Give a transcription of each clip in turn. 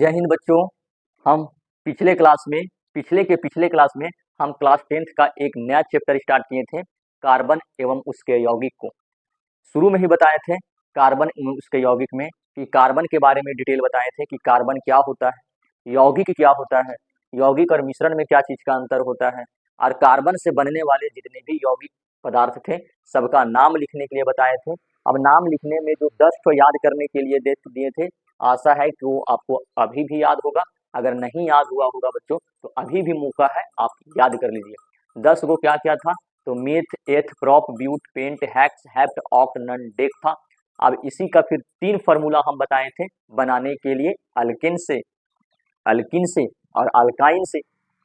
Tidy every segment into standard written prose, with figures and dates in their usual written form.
जय हिंद बच्चों। हम पिछले क्लास में पिछले क्लास में हम क्लास 10th का एक नया चैप्टर स्टार्ट किए थे, कार्बन एवं उसके यौगिक को। शुरू में ही बताए थे कार्बन एवं उसके यौगिक में कि कार्बन के बारे में डिटेल बताए थे कि कार्बन क्या होता है, यौगिक क्या होता है, यौगिक और मिश्रण में क्या चीज का अंतर होता है, और कार्बन से बनने वाले जितने भी यौगिक पदार्थ थे सबका नाम लिखने के लिए बताए थे। अब नाम लिखने में जो 10 को याद करने के लिए दिए थे, आशा है कि वो आपको अभी भी याद होगा। अगर नहीं याद हुआ होगा बच्चों तो अभी भी मौका है, आप याद कर लीजिए। 10 को क्या क्या था, तो meth, eth, prop, but, pent, hex, hept, oct, non, dec था। अब इसी का फिर 3 फार्मूला हम बताए थे बनाने के लिए, अल्किन से और अल्काइन से।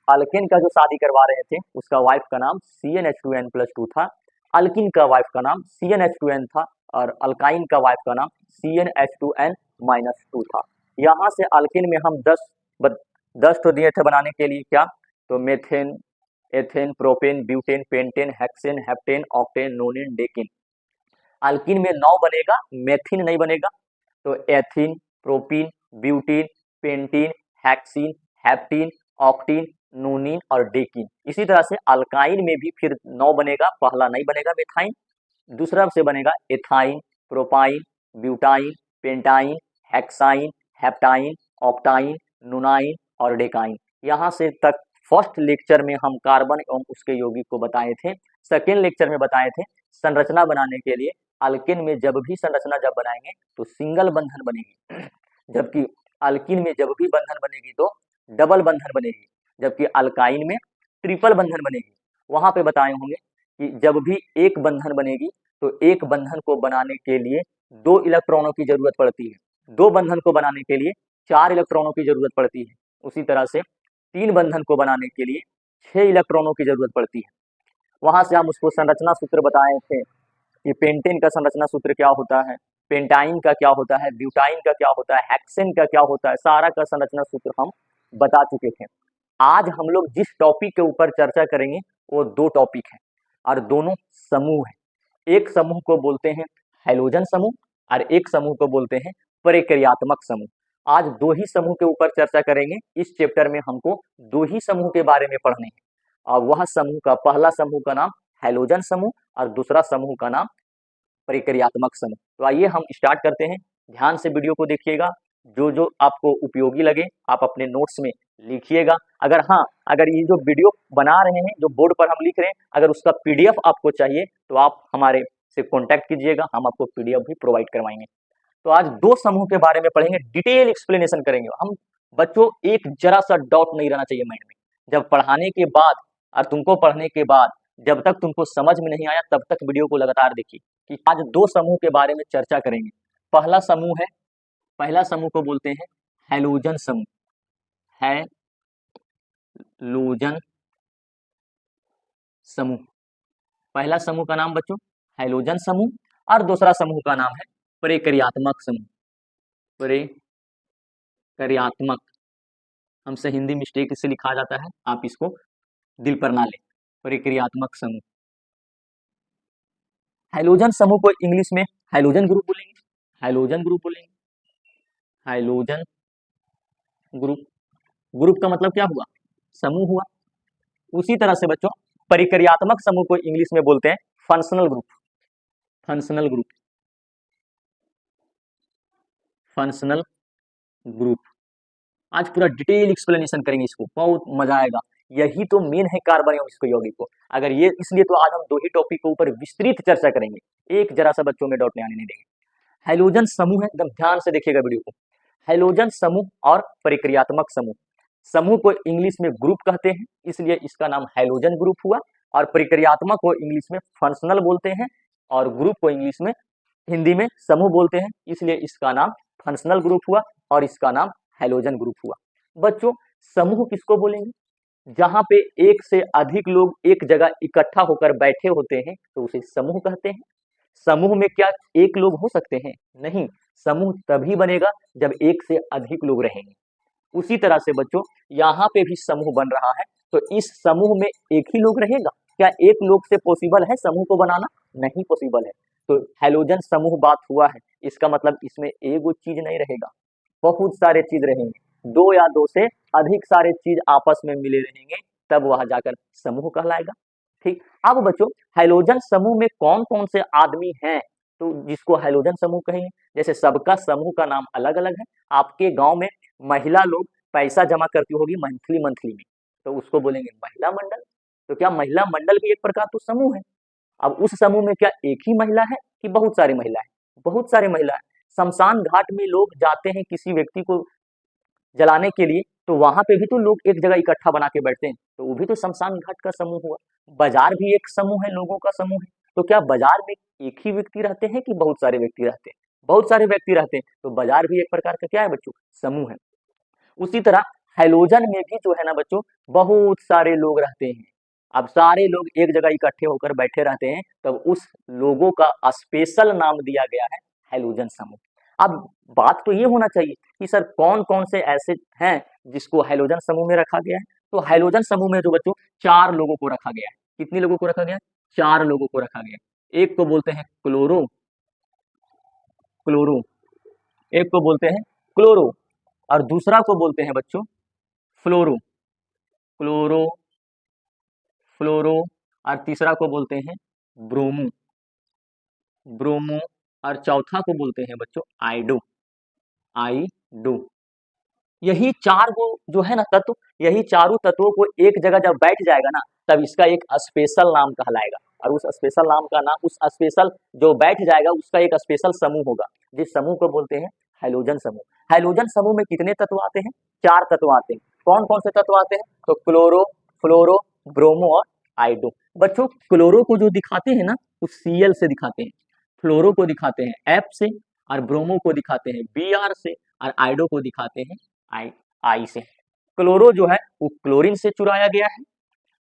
अल्केन का जो शादी करवा रहे थे उसका वाइफ का नाम CnH2n+2 था, अल्किन का वाइफ का नाम CnH2n था और अल्काइन का वाइफ का नाम CnH2n-2 था। यहाँ से अल्किन में हम 10 तो दिए थे बनाने के लिए, क्या तो methane, ethane, propane, butane, pentane, hexane, heptane, octane, nonane, decane. Alkene में 9 बनेगा, मेथिन नहीं बनेगा। तो ethene, propene, butene, pentene, hexene, heptene, octene, nonene और डेकिन। इसी तरह से अल्काइन में भी फिर 9 बनेगा, पहला नहीं बनेगा मेथाइन, दूसरा से बनेगा ethyne, propyne, butyne, pentyne, hexyne, heptyne, octyne, nonyne और डेकाइन। यहाँ से तक फर्स्ट लेक्चर में हम कार्बन एवं उसके यौगिक को बताए थे। सेकेंड लेक्चर में बताए थे संरचना बनाने के लिए अल्केन में जब भी संरचना जब बनाएंगे तो सिंगल बंधन बनेगी, जबकि अल्किन में जब भी बंधन बनेगी तो डबल बंधन बनेगी, जबकि अल्काइन में ट्रिपल बंधन बनेगी। वहां पे बताए होंगे कि जब भी एक बंधन बनेगी तो एक बंधन को बनाने के लिए 2 इलेक्ट्रॉनों की जरूरत पड़ती है, 2 बंधन को बनाने के लिए 4 इलेक्ट्रॉनों की जरूरत पड़ती है। उसी तरह से 3 बंधन को बनाने के लिए 6 इलेक्ट्रॉनों की जरूरत पड़ती है। वहां से हम उसको संरचना सूत्र बताए थे कि पेंटेन का संरचना सूत्र क्या होता है, पेंटाइन का क्या होता है, ब्यूटाइन का क्या होता है, हेक्सेन का क्या होता है, सारा का संरचना सूत्र हम बता चुके थे। आज हम लोग जिस टॉपिक के ऊपर चर्चा करेंगे वो 2 टॉपिक है और दोनों समूह है। एक समूह को बोलते हैं हैलोजन समूह और एक समूह को बोलते हैं प्रक्रियात्मक समूह। आज 2 ही समूह के ऊपर चर्चा करेंगे। इस चैप्टर में हमको 2 ही समूह के बारे में पढ़ने हैं और वह समूह का पहला समूह का नाम हैलोजन समूह और दूसरा समूह का नाम प्रक्रियात्मक समूह। तो आइए हम स्टार्ट करते हैं। ध्यान से वीडियो को देखिएगा, जो जो आपको उपयोगी लगे आप अपने नोट्स में लिखिएगा। अगर ये जो वीडियो बना रहे हैं, जो बोर्ड पर हम लिख रहे हैं, अगर उसका PDF आपको चाहिए तो आप हमारे से कॉन्टैक्ट कीजिएगा, हम आपको PDF भी प्रोवाइड करवाएंगे। तो आज 2 समूह के बारे में पढ़ेंगे, डिटेल एक्सप्लेनेशन करेंगे हम बच्चों। एक जरा सा डाउट नहीं रहना चाहिए माइंड में। जब पढ़ाने के बाद और तुमको पढ़ने के बाद जब तक तुमको समझ में नहीं आया तब तक वीडियो को लगातार देखिए कि आज 2 समूह के बारे में चर्चा करेंगे। पहला समूह को बोलते हैं हैलोजन समूह, हैलोजन समूह। पहला समूह का नाम बच्चों हैलोजन समूह और दूसरा समूह का नाम है प्रक्रियात्मक समूह। प्रक्रियात्मक हमसे हिंदी मिस्टेक से लिखा जाता है, आप इसको दिल पर ना लें। प्रक्रियात्मक समूह, हैलोजन समूह को इंग्लिश में हैलोजन ग्रुप बोलेंगे, हैलोजन ग्रुप बोलेंगे, हैलोजन ग्रुप। ग्रुप का मतलब क्या हुआ, समूह हुआ। उसी तरह से बच्चों प्रक्रियात्मक समूह को इंग्लिश में बोलते हैं functional group, functional group, functional group. आज पूरा डिटेल एक्सप्लेनेशन करेंगे, इसको बहुत मजा आएगा। यही तो मेन है कार्बन एवं इसके यौगिक को। अगर ये इसलिए तो आज हम 2 ही टॉपिक के ऊपर विस्तृत चर्चा करेंगे, एक जरा सा बच्चों में डाउट नहीं आने नहीं देंगे। हैलोजन समूह है, एकदम ध्यान से देखिएगा वीडियो को। हैलोजन समूह और प्रक्रियात्मक समूह, समूह को इंग्लिश में ग्रुप कहते हैं इसलिए इसका नाम हैलोजन ग्रुप हुआ, और प्रक्रियात्मक को इंग्लिश में फंक्शनल बोलते हैं और ग्रुप को इंग्लिश में हिंदी में समूह बोलते हैं, इसलिए इसका नाम फंक्शनल ग्रुप हुआ और इसका नाम हैलोजन ग्रुप हुआ। बच्चों समूह किसको बोलेंगे, जहां पे एक से अधिक लोग एक जगह इकट्ठा होकर बैठे होते हैं तो उसे समूह कहते हैं। समूह में क्या एक लोग हो सकते हैं, नहीं, समूह तभी बनेगा जब एक से अधिक लोग रहेंगे। उसी तरह से बच्चों यहाँ पे भी समूह बन रहा है, तो इस समूह में एक ही लोग रहेगा, क्या एक लोग से पॉसिबल है समूह को बनाना, नहीं पॉसिबल है। तो हैलोजन समूह बात हुआ है, इसका मतलब इसमें एगो चीज नहीं रहेगा, बहुत सारे चीज रहेंगे। दो या दो से अधिक सारे चीज आपस में मिले रहेंगे तब वह जाकर समूह कहलाएगा। ठीक, अब बच्चों हैलोजन समूह में कौन कौन से आदमी हैं तो जिसको हैलोजन समूह कहेंगे। जैसे सबका समूह का नाम अलग अलग है। आपके गांव में महिला लोग पैसा जमा करती होगी मंथली मंथली में, तो उसको बोलेंगे महिला मंडल। तो क्या महिला मंडल भी एक प्रकार तो समूह है। अब उस समूह में क्या एक ही महिला है कि बहुत सारी महिला है? बहुत सारी महिला है। शमशान घाट में लोग जाते हैं किसी व्यक्ति को जलाने के लिए, तो वहां पे भी तो लोग एक जगह इकट्ठा बना के बैठते हैं, तो वो भी तो शमशान घाट का समूह हुआ। बाजार भी एक समूह है, लोगों का समूह है। तो क्या बाजार में एक ही व्यक्ति रहते हैं कि बहुत सारे व्यक्ति रहते हैं? बहुत सारे व्यक्ति रहते हैं, तो बाजार भी एक प्रकार का क्या है बच्चों? समूह है। उसी तरह हैलोजन में भी जो है ना बच्चों बहुत सारे लोग रहते हैं। अब सारे लोग एक जगह इकट्ठे होकर बैठे रहते हैं, तब उस लोगों का स्पेशल नाम दिया गया है हैलोजन समूह। अब बात तो ये होना चाहिए कि सर कौन कौन से ऐसे हैं जिसको हैलोजन समूह में रखा गया है। तो हैलोजन समूह में जो बच्चों 4 लोगों को रखा गया है। कितने लोगों को रखा गया है? 4 लोगों को रखा गया है। एक को बोलते हैं क्लोरो क्लोरो एक को बोलते हैं क्लोरो और दूसरा को बोलते हैं बच्चों फ्लोरो क्लोरो फ्लोरो और तीसरा को बोलते हैं ब्रोमो ब्रोमो और चौथा को बोलते हैं बच्चों आइडो आइडो। यही 4 को जो है ना तत्व, यही चारों तत्वों को एक जगह जब बैठ जाएगा ना तब इसका एक स्पेशल नाम कहलाएगा। और उस स्पेशल नाम का नाम, उस स्पेशल जो बैठ जाएगा उसका एक स्पेशल समूह होगा, जिस समूह को बोलते हैं हैलोजन समूह। हैलोजन समूह में कितने तत्व आते हैं? 4 तत्व आते हैं। कौन कौन से तत्व आते हैं? तो क्लोरो फ्लोरो ब्रोमो और आइडो। बच्चों क्लोरो को जो दिखाते हैं ना उस Cl से दिखाते हैं, फ्लोरो को दिखाते हैं F से और ब्रोमो को दिखाते हैं Br से और आइडो को दिखाते हैं आई से। क्लोरो जो है वो क्लोरीन से चुराया गया है,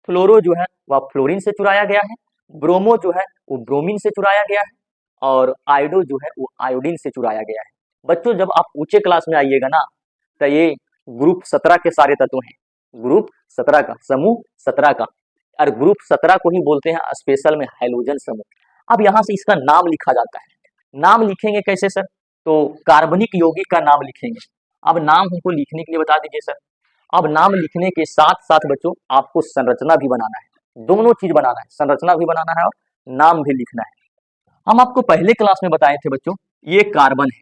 फ्लोरो जो है वह फ्लोरीन से चुराया गया है, ब्रोमो जो है वो ब्रोमीन से चुराया गया है और आइडो जो है वो आयोडीन से चुराया गया है। बच्चों जब आप ऊंचे क्लास में आइएगा ना तो ये ग्रुप 17 के सारे तत्व हैं, ग्रुप 17 का, समूह 17 का, और ग्रुप 17 को ही बोलते हैं स्पेशल में हैलोजन समूह। अब यहाँ से इसका नाम लिखा जाता है। नाम लिखेंगे कैसे सर? तो कार्बनिक यौगिक का नाम लिखेंगे। अब नाम हमको लिखने के लिए बता दीजिए सर। अब नाम लिखने के साथ साथ बच्चों आपको संरचना भी बनाना है, दोनों चीज बनाना है, संरचना भी बनाना है और नाम भी लिखना है। हम आपको पहले क्लास में बताए थे बच्चों ये कार्बन है।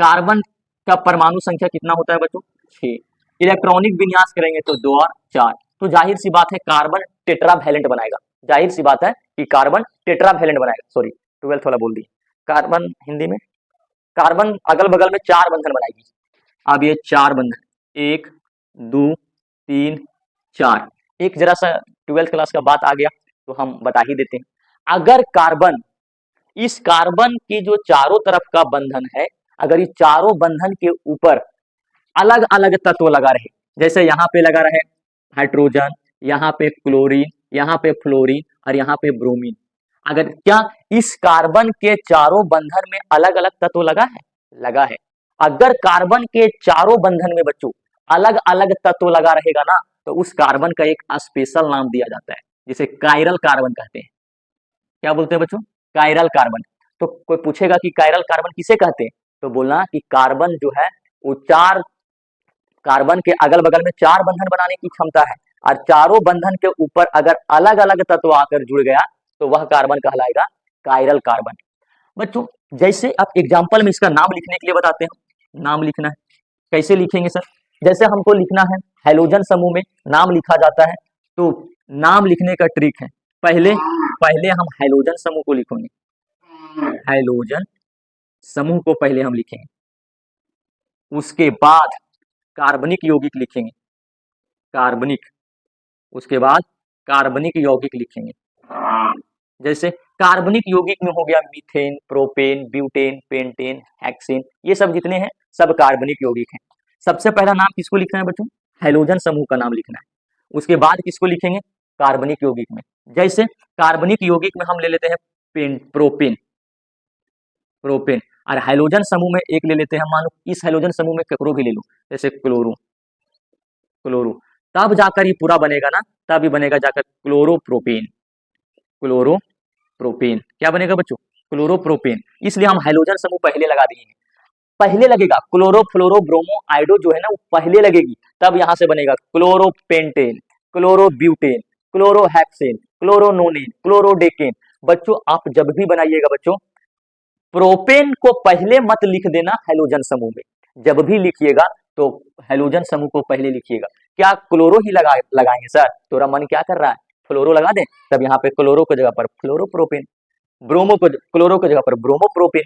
कार्बन का परमाणु संख्या कितना होता है बच्चों? 6। इलेक्ट्रॉनिक विन्यास करेंगे तो 2 और 4, तो जाहिर सी बात है कार्बन टेट्रावैलेंट बनाएगा। जाहिर सी बात है कि कार्बन टेट्रावैलेंट बनाएगा। सॉरी 12th वाला बोल दी। कार्बन हिंदी में कार्बन अगल बगल में 4 बंधन बनाएगी। अब ये 4 बंधन 1 2 3 4, एक जरा सा 12th क्लास का बात आ गया तो हम बता ही देते हैं। अगर कार्बन, इस कार्बन की जो चारों तरफ का बंधन है, अगर इस चारों बंधन के ऊपर अलग अलग तत्व लगा रहे, जैसे यहाँ पे लगा रहे हाइड्रोजन, यहाँ पे क्लोरीन, यहाँ पे फ्लोरीन और यहाँ पे ब्रोमीन, अगर क्या इस कार्बन के चारों बंधन में अलग अलग तत्व लगा है? लगा है। अगर कार्बन के चारों बंधन में बच्चों अलग अलग तत्व लगा रहेगा ना तो उस कार्बन का एक स्पेशल नाम दिया जाता है, जिसे कायरल कार्बन कहते हैं। क्या बोलते हैं बच्चों? Chiral carbon. तो कोई पूछेगा कि कायरल कार्बन किसे कहते हैं, तो बोलना कि कार्बन जो है वो 4 कार्बन के अगल बगल में 4 बंधन बनाने की क्षमता है और चारों बंधन के ऊपर अगर अलग अलग तत्व आकर जुड़ गया तो वह कार्बन कहलाएगा कायरल कार्बन। बच्चों जैसे आप एग्जाम्पल में इसका नाम लिखने के लिए बताते हैं, नाम लिखना है, कैसे लिखेंगे सर? जैसे हमको लिखना है हैलोजन समूह में नाम लिखा जाता है, तो नाम लिखने का ट्रिक है, पहले पहले हम हैलोजन समूह को लिखेंगे, हैलोजन समूह को पहले हम लिखेंगे, उसके बाद कार्बनिक यौगिक लिखेंगे, कार्बनिक, उसके बाद कार्बनिक यौगिक लिखेंगे। जैसे कार्बनिक यौगिक में हो गया methane, propane, butane, pentane, hexane, ये सब जितने हैं सब कार्बनिक यौगिक हैं। सबसे पहला नाम किसको लिखना है बच्चों? हैलोजन समूह का नाम लिखना है। उसके बाद किसको लिखेंगे? कार्बनिक यौगिक में। जैसे कार्बनिक यौगिक में हम ले लेते हैं प्रोपेन, प्रोपेन, और हैलोजन समूह में एक ले लेते हैं, मान लो इस हैलोजन समूह में ककरो भी ले लो, जैसे क्लोरो, क्लोरो, तब जाकर ये पूरा बनेगा ना, तब ये बनेगा जाकर क्लोरोप्रोपेन, क्लोरोप्रोपेन। क्या बनेगा बच्चों? क्लोरोप्रोपेन। इसलिए हम हैलोजन समूह पहले लगा दिए हैं। पहले लगेगा, क्लोरो फ्लोरो ब्रोमो आइडो जो है ना वो पहले लगेगी, तब यहां से बनेगा क्लोरोपेंटेन, क्लोरोब्यूटेन, क्लोरोहेक्सेन, क्लोरोनोनेन, क्लोरोडेकेन। बच्चों आप जब भी बनाइएगा बच्चों, प्रोपेन को पहले मत लिख देना हेलोजन समूह में, जब भी लिखिएगा तो हेलोजन समूह को पहले लिखिएगा। क्या क्लोरो ही लगाएंगे सर, तोरा मन क्या कर रहा है, फ्लोरो लगा दें, तब यहाँ पे क्लोरो की जगह पर फ्लोरोप्रोपेन, ब्रोमो को क्लोरो की जगह पर ब्रोमोप्रोपेन,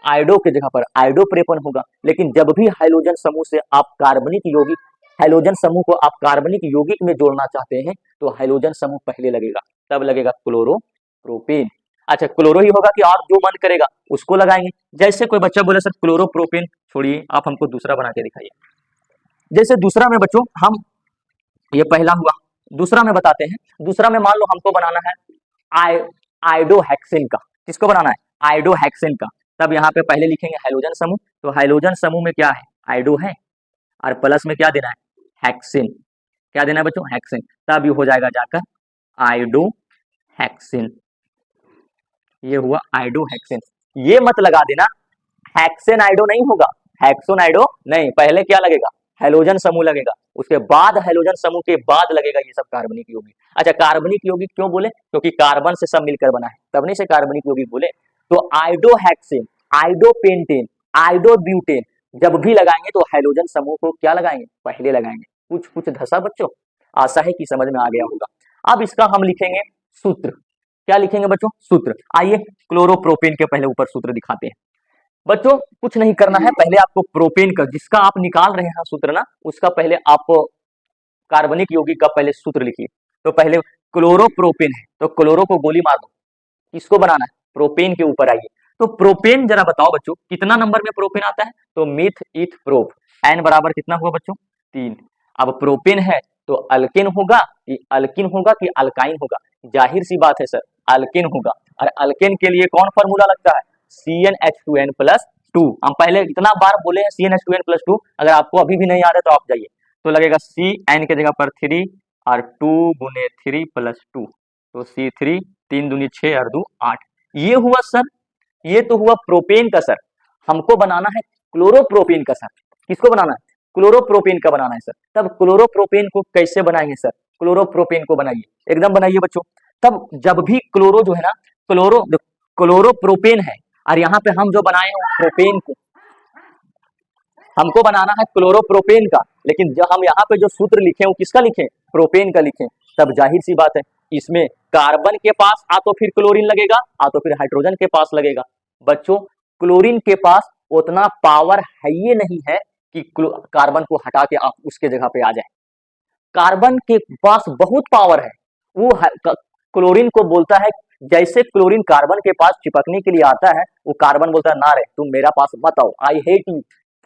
आइडो की जगह पर आइडोप्रोपेन होगा। लेकिन जब भी हाइड्रोजन समूह से आप कार्बनिक यौगिक, हाइड्रोजन समूह को आप कार्बनिक यौगिक में जोड़ना चाहते हैं तो हाइड्रोजन समूह पहले लगेगा, तब लगेगा क्लोरोप्रोपेन। अच्छा क्लोरो ही होगा कि और जो मन करेगा उसको लगाएंगे। जैसे कोई बच्चा बोले सर क्लोरोप्रोपेन छोड़िए, आप हमको दूसरा बना के दिखाइए। जैसे दूसरा में बच्चों हम, ये पहला हुआ, दूसरा में बताते हैं। दूसरा में मान लो हमको बनाना है आइडोहेक्सेन का, किसको बनाना है, आइडोहेक्सेन का। तब यहाँ पे पहले लिखेंगे हाइड्रोजन समूह, तो हाइड्रोजन समूह में क्या है, आइडो है, और प्लस में क्या देना है, हेक्सेन। क्या देना है बच्चों, हेक्सेन। तब ये हो जाएगा जाकर आइडोहेक्सेन, ये हुआ आइडोहेक्सेन। ये मत लगा देना हेक्सेन आइडो नहीं होगा, हेक्सोन आइडो नहीं, पहले क्या लगेगा, हेलोजन समूह लगेगा, उसके बाद हेलोजन समूह के बाद लगेगा ये सब कार्बनिक यौगिक। अच्छा कार्बनिक यौगिक क्यों बोले, क्योंकि कार्बन से सब मिलकर बना है, तब नहीं से कार्बनिक यौगिक बोले। तो आइडोहेक्सेन, आइडोपेंटेन, आइडोब्यूटेन जब भी लगाएंगे तो हेलोजन समूह को क्या लगाएंगे, पहले लगाएंगे। कुछ कुछ धसा बच्चों, आशा है कि समझ में आ गया होगा। अब इसका हम लिखेंगे सूत्र, क्या लिखेंगे बच्चों, सूत्र। आइए क्लोरोप्रोपेन के पहले ऊपर सूत्र दिखाते हैं। बच्चों कुछ नहीं करना है, पहले आपको प्रोपेन का जिसका आप निकाल रहे हैं सूत्र ना, उसका पहले आप कार्बनिक यौगिक का पहले सूत्र लिखिए। तो पहले क्लोरोप्रोपेन है तो क्लोरो को गोली मार दो, किसको बनाना है, प्रोपेन के ऊपर आइए। तो प्रोपेन जरा बताओ बच्चों कितना नंबर में प्रोपेन आता है, तो मिथ ईथ प्रोप, एन बराबर कितना हुआ बच्चों, 3। अब प्रोपेन है तो अल्केन होगा कि अल्किन होगा कि अल्काइन होगा, जाहिर सी बात है सर अल्केन होगा। और अल्केन के लिए कौन फॉर्मूला लगता है, CnH2n+2। हम पहले इतना बार बोले हैं CnH2n+2, अगर आपको अभी भी नहीं याद है तो आप जाइए, तो लगेगा Cn के जगह पर 3 और 2 गुने 3 + 2, तो C3, 3 दूनी 6 और 2 8। ये हुआ सर, ये तो हुआ प्रोपेन का सर। हमको बनाना है क्लोरोप्रोपेन का सर, किसको बनाना है, क्लोरोप्रोपेन का बनाना है सर। तब क्लोरोप्रोपेन को कैसे बनाएंगे सर, क्लोरोप्रोपेन को बनाइए, एकदम बनाइए बच्चों। तब जब भी क्लोरो जो है ना, क्लोरोप्रोपेन है और यहाँ पे हम जो बनाए हैं प्रोपेन को, हमको बनाना है क्लोरोप्रोपेन का, लेकिन जब हम यहाँ पे जो सूत्र लिखे वो किसका लिखे, प्रोपेन का लिखे। तब जाहिर सी बात है इसमें कार्बन के पास आ तो फिर क्लोरीन लगेगा, आ तो फिर हाइड्रोजन के पास लगेगा। बच्चों क्लोरीन के पास उतना पावर है ये नहीं है कि कार्बन को हटा के आप उसके जगह पे आ जाए। कार्बन के पास बहुत पावर है, वो क्लोरीन को बोलता है, जैसे क्लोरीन कार्बन के पास चिपकने के लिए आता है वो कार्बन बोलता है ना रे तुम मेरा पास मत आओ, I hate you,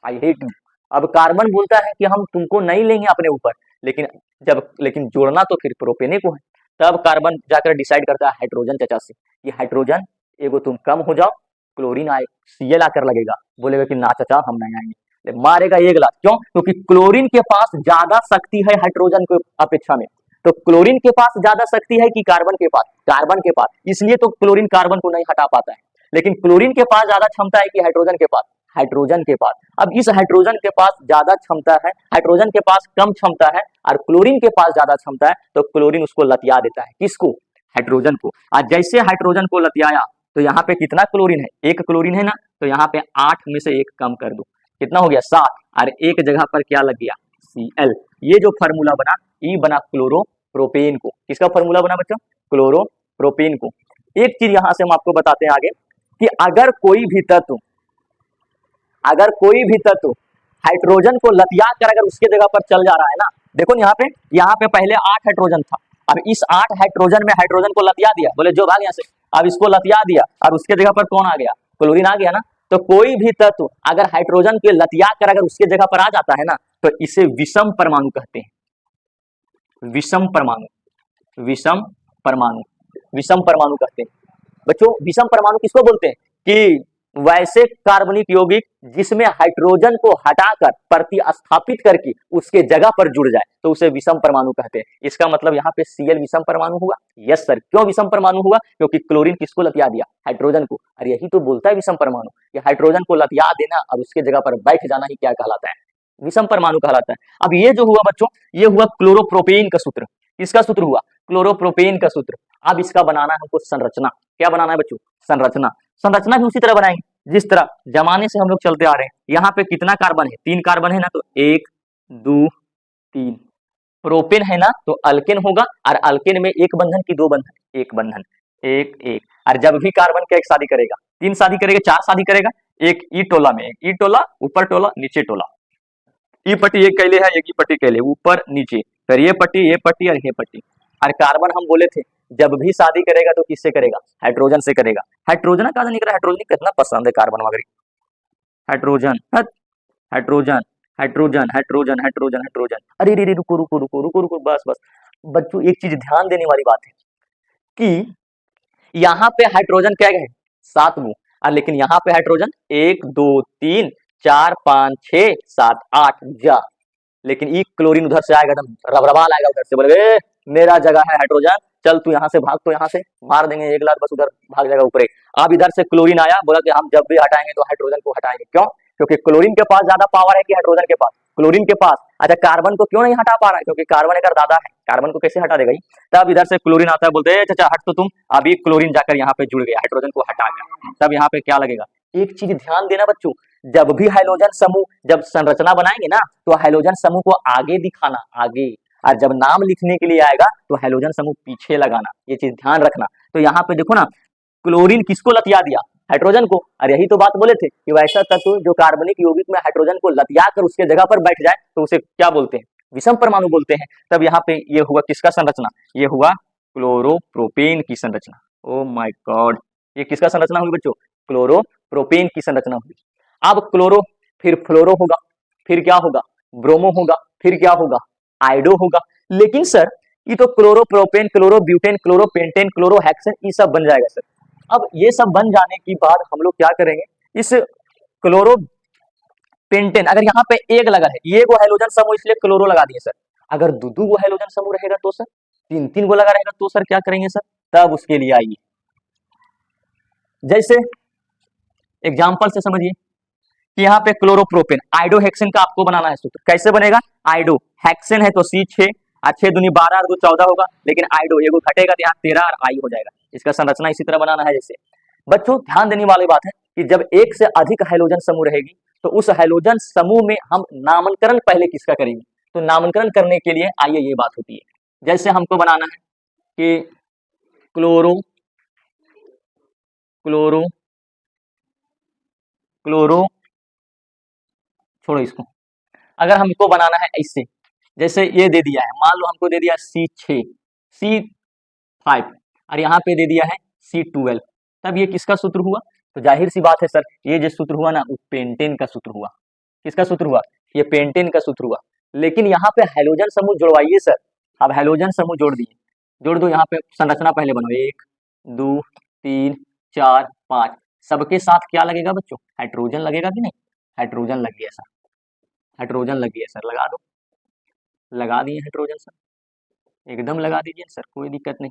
I hate you. अब कार्बन बोलता है कि हम तुमको नहीं लेंगे अपने ऊपर, लेकिन जोड़ना तो फिर प्रोपेने को है। तब कार्बन जाकर डिसाइड करता है हाइड्रोजन चाचा से कि हाइड्रोजन एगो तुम कम हो जाओ, क्लोरीन आए, Cl आकर लगेगा, बोलेगा कि ना चाचा हम नहीं आएंगे, मारेगा एक गिलास। क्यों, क्योंकि क्लोरीन के पास ज्यादा शक्ति है हाइड्रोजन की अपेक्षा में। तो क्लोरीन के पास ज्यादा शक्ति है कि कार्बन के पास, इसलिए तो क्लोरीन कार्बन को नहीं हटा पाता है। लेकिन क्लोरीन के पास ज्यादा क्षमता है कि हाइड्रोजन के पास। अब इस हाइड्रोजन के पास ज्यादा क्षमता है, हाइड्रोजन के पास कम क्षमता है और क्लोरीन के पास ज्यादा क्षमता है, तो क्लोरीन उसको लतिया देता है, किसको, हाइड्रोजन को। आज जैसे हाइड्रोजन को लतियाया तो यहाँ पे कितना क्लोरीन है, एक क्लोरीन है ना, तो यहाँ पे 8 में से 1 कम कर दो, कितना हो गया 7, और एक जगह पर क्या लग गया, Cl। ये जो फार्मूला बना, ये बना क्लोरोप्रोपेन को। किसका फार्मूला बना बच्चों, क्लोरोप्रोपेन को। एक चीज यहां से हम आपको बताते हैं आगे कि अगर कोई भी तत्व हाइड्रोजन को लतिया कर अगर उसके जगह पर चल जा रहा है ना, देखो यहाँ पे पहले 8 हाइड्रोजन था, अब इस 8 हाइड्रोजन में हाइड्रोजन को लतिया दिया, बोले जो भाग यहाँ से, अब इसको लतिया दिया और उसके जगह पर कौन आ गया, क्लोरीन आ गया ना। तो कोई भी तत्व अगर हाइड्रोजन के लतिया कर अगर उसके जगह पर आ जाता है ना, तो इसे विषम परमाणु कहते हैं, विषम परमाणु कहते हैं। बच्चों विषम परमाणु किसको बोलते हैं कि वैसे कार्बनिक यौगिक जिसमें हाइड्रोजन को हटाकर प्रतिस्थापित करके उसके जगह पर जुड़ जाए तो उसे विषम परमाणु कहते हैं। इसका मतलब यहाँ पे Cl विषम परमाणु हुआ। यस सर, क्यों विषम परमाणु हुआ? क्योंकि क्लोरीन किसको लतिया दिया? हाइड्रोजन को। और यही तो बोलता है विषम परमाणु कि हाइड्रोजन को लतिया देना और उसके जगह पर बैठ जाना ही क्या कहलाता है? विषम परमाणु कहलाता है। अब ये जो हुआ बच्चों, ये हुआ क्लोरोप्रोपेन का सूत्र। किसका सूत्र हुआ? क्लोरोप्रोपेन का सूत्र। अब इसका बनाना है हमको संरचना। क्या बनाना है बच्चों? संरचना। संरचना भी उसी तरह बनाएंगे जिस तरह जमाने से हम लोग चलते आ रहे हैं। यहाँ पे कितना कार्बन है? 3 कार्बन है ना, तो 1 2 3। प्रोपेन है ना, तो अल्केन होगा, और अल्केन में एक बंधन की 2 बंधन? एक बंधन, एक एक। और जब भी कार्बन क्या एक शादी करेगा? 3 शादी करेगा, 4 शादी करेगा। एक ई टोला में, एक ई टोला, ऊपर टोला, नीचे टोला। ई पट्टी एक कैले है, एक ई पट्टी कैले, ऊपर नीचे, फिर ये पट्टी और ये पट्टी। और कार्बन हम बोले थे जब भी शादी करेगा तो किससे करेगा? हाइड्रोजन से करेगा। हाइड्रोजन का नहीं करेगा, हाइड्रोजन कितना पसंद है कार्बन वगैरह। Hydrogen hydrogen hydrogen hydrogen hydrogen hydrogen. अरे रे रे, रुको रुको रुको रुको रुको, बस बस बच्चों, एक चीज ध्यान देने वाली बात है कि यहाँ पे हाइड्रोजन क्या है? 7 गो। और लेकिन यहाँ पे हाइड्रोजन 1 2 3 4 5 6 7 8 जा। लेकिन ई क्लोरीन उधर से आएगा, एकदम रबरबा आएगा उधर से, बोले मेरा जगह है हाइड्रोजन, चल तू यहाँ से भाग, तो यहाँ से मार देंगे एक लात, बस उधर भाग जाएगा ऊपर। अब इधर से क्लोरीन आया, बोला कि हम जब भी हटाएंगे तो हाइड्रोजन को हटाएंगे। क्यों? क्योंकि क्लोरीन के पास ज्यादा पावर है कि हाइड्रोजन के पास? क्लोरीन के पास। अच्छा, कार्बन को क्यों नहीं हटा पा रहा है? क्योंकि कार्बन एक दादा है, कार्बन को कैसे हटा देगा? तब इधर से क्लोरीन आता है, बोलते हैं चाचा हट तो तुम। अभी क्लोरीन जाकर यहाँ पे जुड़ गया, हाइड्रोजन को हटा कर, तब यहाँ पे क्या लगेगा? एक चीज ध्यान देना बच्चों, जब भी हाइड्रोजन समूह, जब संरचना बनाएंगे ना, तो हाइड्रोजन समूह को आगे दिखाना, आगे। और जब नाम लिखने के लिए आएगा तो हाइड्रोजन समूह पीछे लगाना, ये चीज ध्यान रखना। तो यहाँ पे देखो ना, क्लोरीन किसको लतिया दिया? हाइड्रोजन को। और यही तो बात बोले थे कि वैसा तत्व जो कार्बनिक यौगिक में हाइड्रोजन को लतिया कर उसके जगह पर बैठ जाए तो उसे क्या बोलते हैं? विषम परमाणु बोलते हैं। तब यहाँ पे ये हुआ किसका संरचना? ये हुआ क्लोरोप्रोपेन की संरचना। ओ माय गॉड, ये किसका संरचना हुई बच्चों? क्लोरोप्रोपेन की संरचना हुई। अब क्लोरो, फिर फ्लोरो होगा, फिर क्या होगा? ब्रोमो होगा, फिर क्या होगा? आइडो होगा। लेकिन सर ये तो क्लोरोप्रोपेन, क्लोरोब्यूटेन, क्लोरोपेंटेन, क्लोरोहेक्सेन, ये सब बन जाएगा सर। अब ये सब बन जाने के बाद हम लोग क्या करेंगे? इस क्लोरोपेंटेन, अगर यहाँ पे एक लगा है, ये को हाइड्रोजन समूह, इसलिए क्लोरो लगा दिए सर। अगर दो गो हाइड्रोजन समूह रहेगा तो सर, 3 गो लगा रहेगा तो सर क्या करेंगे सर? तब उसके लिए आइए, जैसे एग्जाम्पल से समझिए कि यहाँ पे क्लोरोप्रोपेन, आइडोहेक्सेन का आपको बनाना है सूत्र। कैसे बनेगा? आइडो हेक्सेन है तो C6, 6 दूनी 12 और 2 14 होगा, लेकिन आइडो ये घटेगा तो यहाँ 13 और आई हो जाएगा। इसका संरचना इसी तरह बनाना है। जैसे बच्चों ध्यान देने वाली बात है कि जब एक से अधिक हाइड्रोजन समूह रहेगी तो उस हाइड्रोजन समूह में हम नामकरण पहले किसका करेंगे? तो नामकरण करने के लिए आइए ये बात होती है, जैसे हमको बनाना है कि क्लोरो क्लोरो क्लोरो छोड़ो इसको। अगर हमको बनाना है ऐसे, जैसे ये दे दिया है, मान लो हमको दे दिया C6, C5 और यहाँ पे दे दिया है C12, तब ये किसका सूत्र हुआ? तो जाहिर सी बात है सर, ये जो सूत्र हुआ ना, वो पेंटेन का सूत्र हुआ। किसका सूत्र हुआ? ये पेंटेन का सूत्र हुआ। लेकिन यहाँ पे हाइड्रोजन समूह जोड़वाइए सर। अब हाइड्रोजन समूह जोड़ दिए, जोड़ दो। यहाँ पे संरचना पहले बनो, 1 2 3 4 5, सबके साथ क्या लगेगा बच्चों? हाइड्रोजन लगेगा कि नहीं? हाइड्रोजन लग गया सर, हाइड्रोजन लग गया सर, लगा दो। लगा दिए हाइड्रोजन सर, एकदम लगा दीजिए सर, कोई दिक्कत नहीं।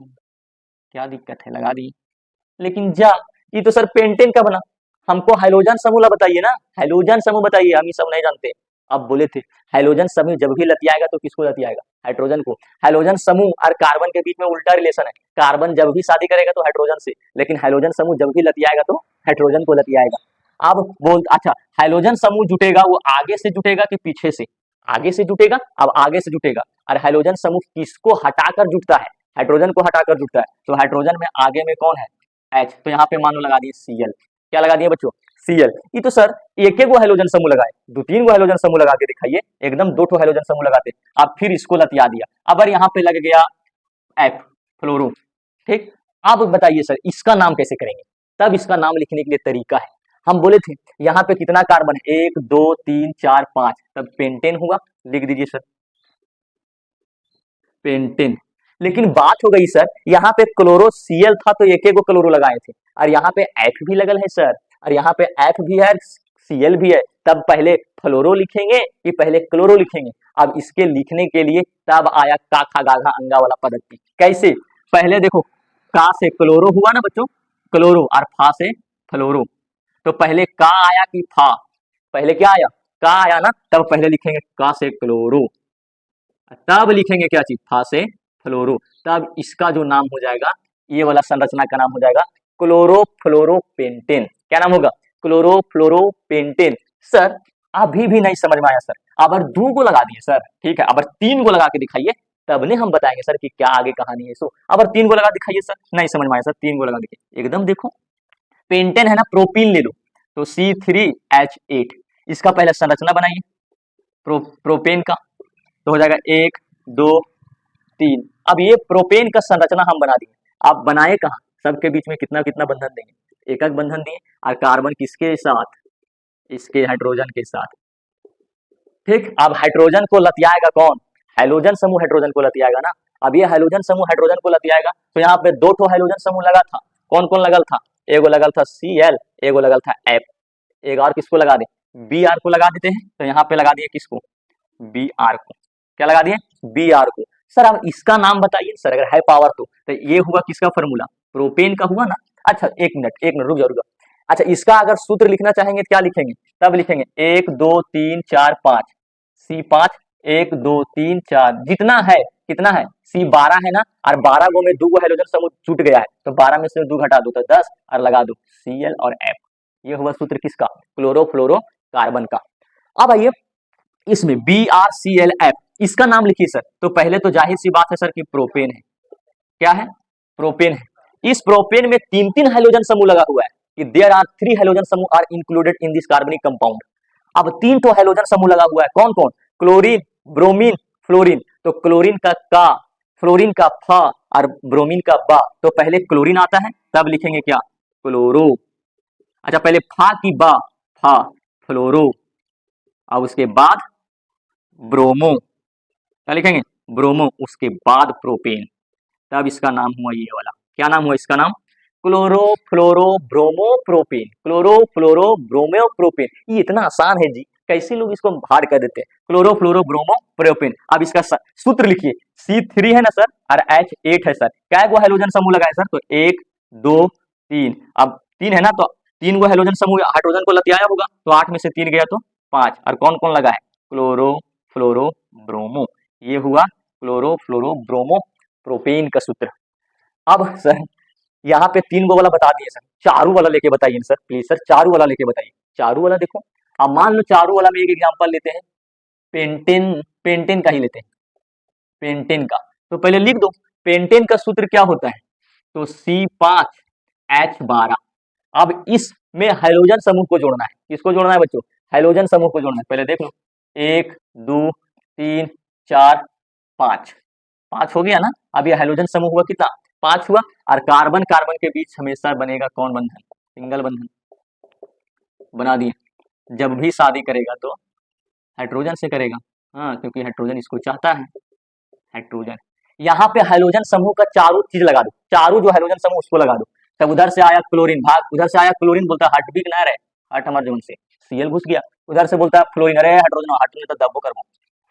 क्या दिक्कत है? लगा दिए। लेकिन जा, ये तो सर पेंटेन का बना, हमको हाइड्रोजन समूह ला बताइए ना, हाइड्रोजन समूह बताइए, हम ये सब नहीं जानते। अब बोले थे हाइड्रोजन समूह जब भी लतियाएगा तो किसको लतियाएगा? हाइड्रोजन को। हाइड्रोजन समूह और कार्बन के बीच में उल्टा रिलेशन है, कार्बन जब भी शादी करेगा तो हाइड्रोजन से, लेकिन हाइड्रोजन समूह जब भी लतियाएगा तो हाइड्रोजन को लतियाएगा। अब बोल, अच्छा हाइड्रोजन समूह जुटेगा, वो आगे से जुटेगा कि पीछे से? आगे से जुटेगा। अब आगे से जुटेगा, और हाइड्रोजन समूह किसको हटाकर जुटता है? हाइड्रोजन को हटाकर जुटता है। तो हाइड्रोजन में आगे में कौन है? H। तो यहाँ पे मान लो लगा दिए Cl। क्या लगा दिए बच्चों? Cl। ये तो सर एक गो हाइड्रोजन समूह लगाए, 2-3 गो हाइड्रोजन समूह लगा के दिखाइए, एकदम 2 हाइड्रोजन समूह लगाते। अब फिर इसको लतिया दिया, अब यहाँ पे लग गया F, फ्लोरो। ठीक, अब बताइए सर इसका नाम कैसे करेंगे? तब इसका नाम लिखने के लिए तरीका है। हम बोले थे यहाँ पे कितना कार्बन है? 1 2 3 4 5, तब पेंटेन हुआ, लिख दीजिए सर पेंटेन। लेकिन बात हो गई सर, यहाँ पे क्लोरो Cl था तो एक गो क्लोरो लगाए थे, और यहाँ पे F भी लगल है सर, और यहाँ पे F भी है, Cl भी है, तब पहले फ्लोरो लिखेंगे कि पहले क्लोरो लिखेंगे? अब इसके लिखने के लिए तब आया का खा गा घा अंगा वाला पद्धति। कैसे? पहले देखो का से क्लोरो हुआ ना बच्चों, क्लोरो, और फा से फ्लोरो, तो पहले का आया कि फा? पहले क्या आया? का आया ना, तब पहले लिखेंगे का से क्लोरो, तब लिखेंगे क्या चीज? फा से फ्लोरो, तब इसका जो नाम हो जाएगा, ये वाला संरचना का नाम हो जाएगा क्लोरोफ्लोरोपेंटेन। क्या नाम होगा? क्लोरोफ्लोरोपेंटेन। सर अभी भी नहीं समझ में आया सर, अगर 2 को लगा दिए सर, ठीक है, अगर 3 को लगा के दिखाइए तब ने हम बताएंगे सर कि क्या आगे कहानी है। सो अगर 3 को लगा दिखाइए सर, नहीं समझ में आया सर, 3 को लगा दिखाइए, एकदम देखो पेंटेन है ना, प्रोपीन ले लो, तो C3H8, इसका पहले संरचना बनाइए प्रोपेन का, तो हो जाएगा 1 2 3। अब ये प्रोपेन का संरचना हम बना दिए, आप बनाए कहाँ? सबके बीच में कितना कितना बंधन देंगे? एक एक बंधन दिए, और कार्बन किसके साथ? इसके हाइड्रोजन के साथ। ठीक, अब हाइड्रोजन को लतियाएगा कौन? हाइड्रोजन समूह हाइड्रोजन को लतियाएगा ना। अब ये हाइड्रोजन समूह हाइड्रोजन को लतियाएगा, तो यहाँ पे 2 ठो हाइड्रोजन समूह लगा था, कौन कौन लगल था? एगो लगल था Cl, एगो लगल था F, एक और किसको लगा दे? Br को लगा देते हैं, तो यहाँ पे लगा दिए किसको? Br को। क्या लगा दिए? Br को। सर अब इसका नाम बताइए सर, अगर है पावर तो ये हुआ किसका फॉर्मूला? प्रोपेन का हुआ ना। अच्छा एक मिनट रुक जाओ। अच्छा इसका अगर सूत्र लिखना चाहेंगे तो क्या लिखेंगे? तब लिखेंगे 1 2 3 4 5, C5 1 2 3 4, जितना है कितना है? C12 है ना, और 12 गो में 2 गो हाइड्रोजन समूह छूट गया है, तो 12 में से 2 घटा दो तो 10, और लगा दो Cl और F। ये हुआ सूत्र किसका? क्लोरोफ्लोरो कार्बन का। अब आइए इसमें BrClF, इसका नाम लिखिए सर, तो पहले तो जाहिर सी बात है सर कि प्रोपेन है। क्या है? प्रोपेन है। इस प्रोपेन में 3 हाइड्रोजन समूह लगा हुआ है कि देयर आर 3 हाइड्रोजन समूह आर इंक्लूडेड इन दिस कार्बनिक कंपाउंड। अब 3 तो हाइड्रोजन समूह लगा हुआ है, कौन कौन? Chlorine, bromine, fluorine. तो क्लोरीन का, फ्लोरीन का फ, और ब्रोमीन का बा, तो पहले क्लोरीन आता है, तब लिखेंगे क्या? क्लोरो। अच्छा पहले फा की बा, फा फ्लोरो, और उसके बाद ब्रोमो, क्या लिखेंगे? ब्रोमो, उसके बाद प्रोपेन, तब इसका नाम हुआ ये वाला। क्या नाम हुआ इसका नाम? क्लोरोफ्लोरोब्रोमोप्रोपेन। क्लोरोफ्लोरोब्रोमोप्रोपेन, ये इतना आसान है जी, कैसे लोग इसको हार्ड कर देते हैं? क्लोरोफ्लोरोब्रोमोप्रोपेन। अब इसका सूत्र लिखिए, C3 है ना सर, और H8 है सर, क्या गो हाइड्रोजन समूह लगाए सर? तो 1 2 3, अब 3 है ना, तो 3 गो हाइड्रोजन समूह हाइड्रोजन को लतियाया होगा, तो 8 में से 3 गया तो 5, और कौन कौन लगा है? क्लोरोफ्लोरोब्रोमो। ये हुआ क्लोरोफ्लोरोब्रोमोप्रोपेन का सूत्र। अब सर यहाँ पे 3 गो वाला बता दिए सर, चारू वाला लेके बताइए सर, प्लीज सर चारू वाला लेके बताइए। चारू वाला देखो, अब मान लो चारू वाला में एक एग्जांपल लेते हैं, पेंटेन, पेंटेन का ही लेते हैं, पेंटेन का। तो पहले लिख दो पेंटेन का सूत्र क्या होता है, तो C5H12। अब इसमें हाइड्रोजन समूह को जोड़ना है, किसको जोड़ना है बच्चों? हाइड्रोजन समूह को जोड़ना है। पहले देख लो 1 2 3 4 5, 5 हो गया ना। अब ये हाइड्रोजन समूह हुआ कितना? 5 हुआ, और कार्बन कार्बन के बीच हमेशा बनेगा कौन बंधन? सिंगल बंधन बना दिए। जब भी शादी करेगा तो हाइड्रोजन से करेगा, हाँ, क्योंकि हाइड्रोजन इसको चाहता है, हाइड्रोजन। यहाँ पे हाइड्रोजन समूह का चारों चीज लगा दो, चारों जो हाइड्रोजन समूह उसको लगा दो, तब उधर से आया क्लोरीन, भाग, उधर से आया क्लोरीन, बोलता है हट भी ना रहे, हट हमारे जोन से, Cl घुस गया, उधर से बोलता है फ्लोरीन, अरे हाइड्रोजन हट नहीं तो दबो करबो,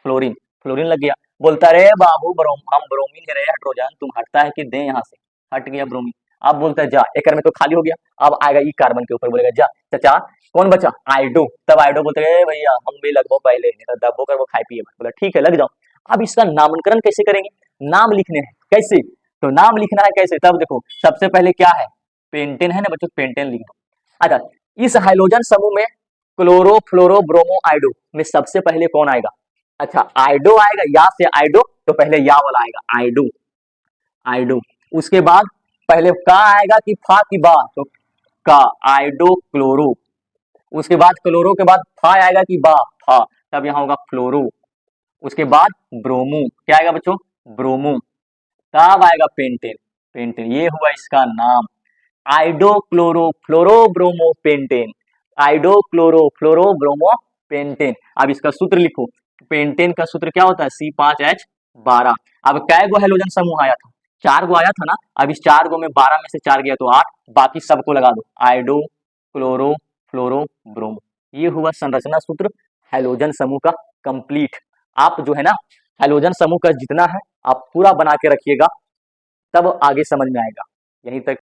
फ्लोरीन, फ्लोरीन लग गया, बोलता है बाबू हम ब्रोमीन है रे हाइड्रोजन, तुम हटता है कि दे यहाँ से, हट गया ब्रोमीन। अब बोलता है जा, एक में तो खाली हो गया, अब आएगा ई कार्बन के ऊपर, बोलेगा जा चाचा, कौन बचा? आइडो, तब आइडो बोलते हैं भैया हम भी लगभग पहले, नहीं तो दबो करबो खाई पिए, बोला ठीक है लग जाओ। अब इसका नामकरण कैसे करेंगे? नाम लिखने हैं, कैसे? तो नाम लिखना है कैसे? तब देखो सबसे पहले क्या है? पेंटेन है ना बच्चों, पेंटेन लिख दो। अच्छा इस हाइड्रोजन समूह में क्लोरोफ्लोरोब्रोमो आइडो में सबसे पहले कौन आएगा? अच्छा आइडो आएगा, या से आइडो, तो पहले या वाला आएगा आइडो, आइडो। उसके बाद पहले का आएगा कि फा की बा, तो का, आइडो क्लोरो। उसके बाद क्लोरो के बाद फा आएगा कि बा, फा, तब यहाँ होगा फ्लोरो। उसके बाद ब्रोमो, क्या आएगा बच्चों? ब्रोमो। तब आएगा पेंटेन, पेंटेन, ये हुआ इसका नाम, आइडो क्लोरो फ्लोरो ब्रोमो पेंटेन, आइडो क्लोरो फ्लोरो ब्रोमो पेंटेन। अब इसका सूत्र लिखो, पेंटेन का सूत्र क्या होता है? C5H12। अब कै गो हाइड्रोजन समूह आया था? 4 गो आया था ना। अब इस 4 गो में 12 में से 4 गया तो 8, बाकी सबको लगा दो, आइडो क्लोरो फ्लोरो ब्रोमो। ये हुआ संरचना सूत्र हैलोजन समूह का कंप्लीट। आप जो है ना हैलोजन समूह का जितना है आप पूरा बना के रखिएगा, तब आगे समझ में आएगा। यहीं तक